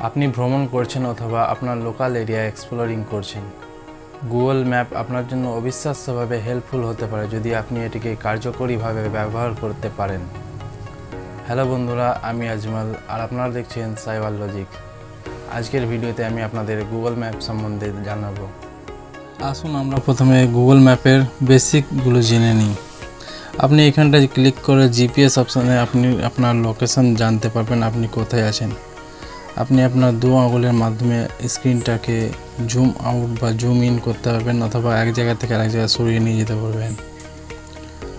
আপনি ভ্রমণ করছেন অথবা আপনার লোকাল এরিয়া এক্সপ্লোরিং করছেন, গুগল ম্যাপ আপনার জন্য অবিশ্বাস্যভাবে হেল্পফুল হতে পারে যদি আপনি এটিকে কার্যকরীভাবে ব্যবহার করতে পারেন। হ্যালো বন্ধুরা, আমি আজমল আর আপনারা দেখছেন সাইবার লজিক। আজকের ভিডিওতে আমি আপনাদের গুগল ম্যাপ সম্বন্ধে জানাবো। আসুন আমরা প্রথমে গুগল ম্যাপের বেসিকগুলো জেনে নিই। আপনি এখানটায় ক্লিক করে জিপিএস অপশানে আপনি আপনার লোকেশন জানতে পারবেন, আপনি কোথায় আছেন। আপনি আপনার দু আঙুলের মাধ্যমে স্ক্রিনটাকে জুম আউট বা জুম ইন করতে পারবেন অথবা এক জায়গা থেকে আরেক জায়গায় সরিয়ে নিয়ে যেতে পারবেন।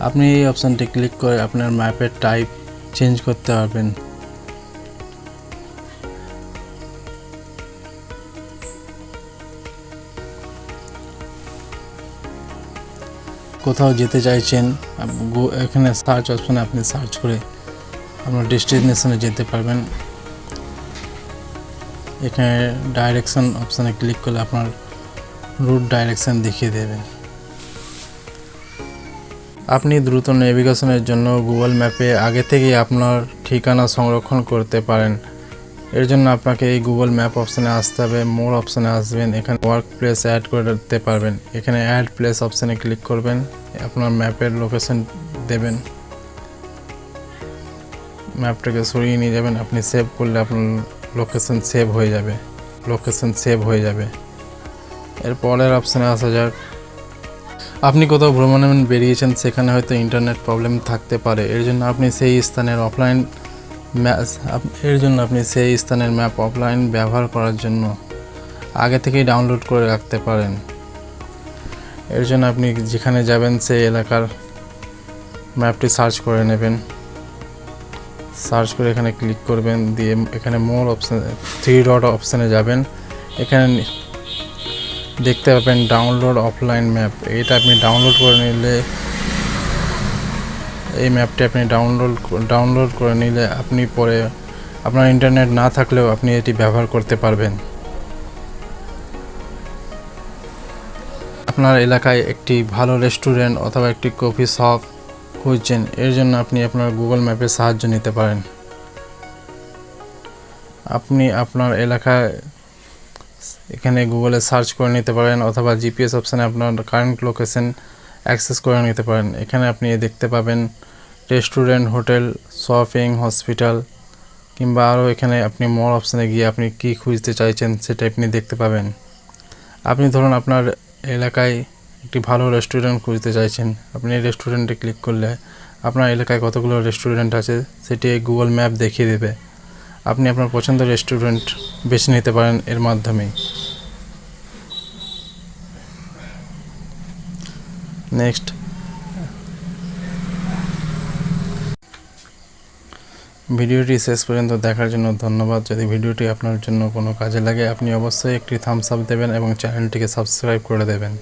আপনি এই অপশানটি ক্লিক করে আপনার ম্যাপের টাইপ চেঞ্জ করতে পারবেন। কোথাও যেতে চাইছেন, এখানে সার্চ অপশানে আপনি সার্চ করে আপনার ডেস্টিনেশনে যেতে পারবেন। এখানে ডাইরেকশন অপশানে ক্লিক করলে আপনার রুট ডাইরেকশন দেখিয়ে দেবে। আপনি দ্রুত নেভিগেশনের জন্য গুগল ম্যাপে আগে থেকেই আপনার ঠিকানা সংরক্ষণ করতে পারেন। এর জন্য আপনাকে এই গুগল ম্যাপ অপশানে আসতে হবে, মোর অপশানে আসবেন, এখানে ওয়ার্ক প্লেস অ্যাড করতে পারবেন। এখানে অ্যাড প্লেস অপশানে ক্লিক করবেন, আপনার ম্যাপের লোকেশন দেবেন, ম্যাপটাকে সরিয়ে নিয়ে যাবেন। আপনি সেভ করলে আপনার লোকেশন সেভ হয়ে যাবে। এর পরের অপশানে আসা যাক। আপনি কোথাও ভ্রমণে বেরিয়েছেন, সেখানে হয়তো ইন্টারনেট প্রবলেম থাকতে পারে। এর জন্য আপনি সেই স্থানের ম্যাপ অফলাইন ব্যবহার করার জন্য আগে থেকেই ডাউনলোড করে রাখতে পারেন। এর জন্য আপনি যেখানে যাবেন সেই এলাকার ম্যাপটি সার্চ করে নেবেন। সার্চ করে এখানে ক্লিক করবেন, দিয়ে এখানে মোর অপশান 3 ডট অপশানে যাবেন। এখানে দেখতে পাবেন ডাউনলোড অফলাইন ম্যাপ। এটা আপনি ডাউনলোড করে নিলে, এই ম্যাপটি আপনি ডাউনলোড করে নিলে আপনি পরে আপনার ইন্টারনেট না থাকলেও আপনি এটি ব্যবহার করতে পারবেন। আপনার এলাকায় একটি ভালো রেস্টুরেন্ট অথবা একটি কফি শপ খুঁজছেন, এর জন্য আপনি আপনার গুগল ম্যাপের সাহায্য নিতে পারেন। আপনি আপনার এলাকায় এখানে গুগলে সার্চ করে নিতে পারেন অথবা জিপিএস অপশানে আপনার কারেন্ট লোকেশন অ্যাক্সেস করে নিতে পারেন। এখানে আপনি দেখতে পাবেন রেস্টুরেন্ট, হোটেল, শপিং, হসপিটাল কিংবা আরও এখানে আপনি মোর অপশানে গিয়ে আপনি কী খুঁজতে চাইছেন সেটা আপনি দেখতে পাবেন। আপনি ধরুন আপনার এলাকায় একটি ভালো রেস্টুরেন্ট খুঁজতে চাইছেন, আপনি এই রেস্টুরেন্টে ক্লিক করলে আপনার এলাকায় কতগুলো রেস্টুরেন্ট আছে সেটি গুগল ম্যাপ দেখিয়ে দেবে। আপনি আপনার পছন্দের রেস্টুরেন্ট বেছে নিতে পারেন এর মাধ্যমেই। নেক্সট, ভিডিওটি শেষ পর্যন্ত দেখার জন্য ধন্যবাদ। যদি ভিডিওটি আপনার জন্য কোনো কাজে লাগে আপনি অবশ্যই একটি থামস আপ দেবেন এবং চ্যানেলটিকে সাবস্ক্রাইব করে দেবেন।